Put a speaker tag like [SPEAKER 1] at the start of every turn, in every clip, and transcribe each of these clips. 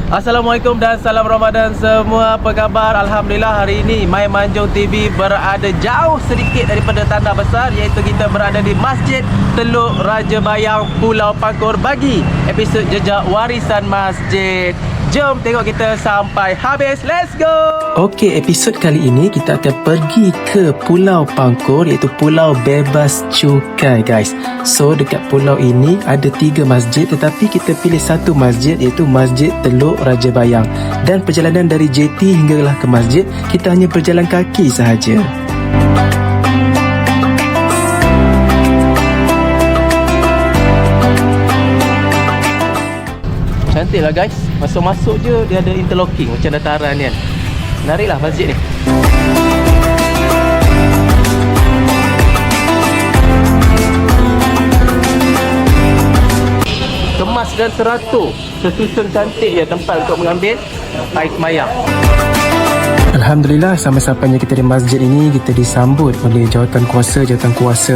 [SPEAKER 1] Assalamualaikum dan salam Ramadan semua. Apa khabar? Alhamdulillah hari ini My Manjung TV berada jauh sedikit daripada Tanah Besar, iaitu kita berada di Masjid Teluk Raja Bayang, Pulau Pangkor bagi episod Jejak Warisan Masjid. Jom tengok kita sampai habis. Let's go! Okey, episod kali ini kita akan pergi ke Pulau Pangkor, iaitu Pulau Bebas Cukai, guys. So, dekat pulau ini ada 3 masjid, tetapi kita pilih satu masjid, iaitu Masjid Teluk Raja Bayang. Dan perjalanan dari JT hinggalah ke masjid, kita hanya berjalan kaki sahaja. Cantik lah guys. Masuk-masuk je dia ada interlocking macam dataran ni kan. Menarik lah masjid ni. Kemas dan teratur, sesusun cantik je tempat untuk mengambil air semayang. Alhamdulillah, sampai-sampainya kita di masjid ini, kita disambut oleh jawatan kuasa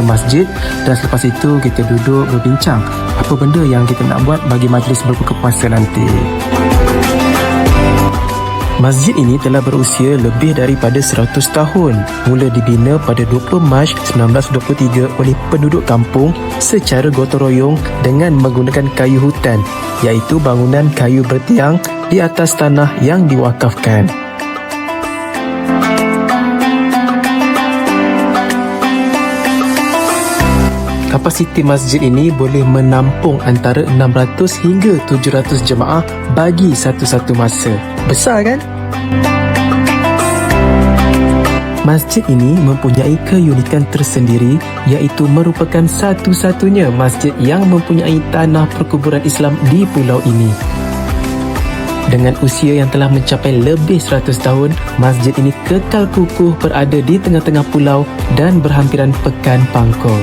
[SPEAKER 1] masjid. Dan selepas itu kita duduk berbincang apa benda yang kita nak buat bagi majlis berbuka puasa nanti. Masjid ini telah berusia lebih daripada 100 tahun. Mula dibina pada 20 Mac 1923 oleh penduduk kampung secara gotong royong dengan menggunakan kayu hutan, iaitu bangunan kayu bertiang di atas tanah yang diwakafkan. Kapasiti masjid ini boleh menampung antara 600 hingga 700 jemaah bagi satu-satu masa. Besar kan? Masjid ini mempunyai keunikan tersendiri, iaitu merupakan satu-satunya masjid yang mempunyai tanah perkuburan Islam di pulau ini. Dengan usia yang telah mencapai lebih 100 tahun, masjid ini kekal kukuh berada di tengah-tengah pulau dan berhampiran pekan Pangkor.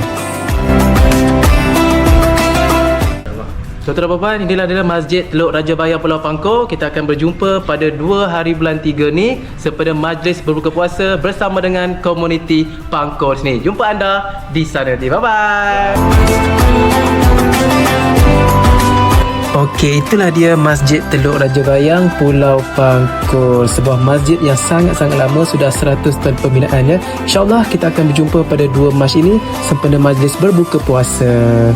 [SPEAKER 1] Saudara Bapak, inilah Masjid Teluk Raja Bayang Pulau Pangkor. Kita akan berjumpa pada 2 hari bulan 3 ni sempena majlis berbuka puasa bersama dengan komuniti Pangkor sini. Jumpa anda di sana nanti. Bye-bye. Okey, itulah dia Masjid Teluk Raja Bayang, Pulau Pangkor. Sebuah masjid yang sangat-sangat lama, sudah 100 tahun pembinaannya. InsyaAllah kita akan berjumpa pada 2 Mac ini sempena majlis berbuka puasa.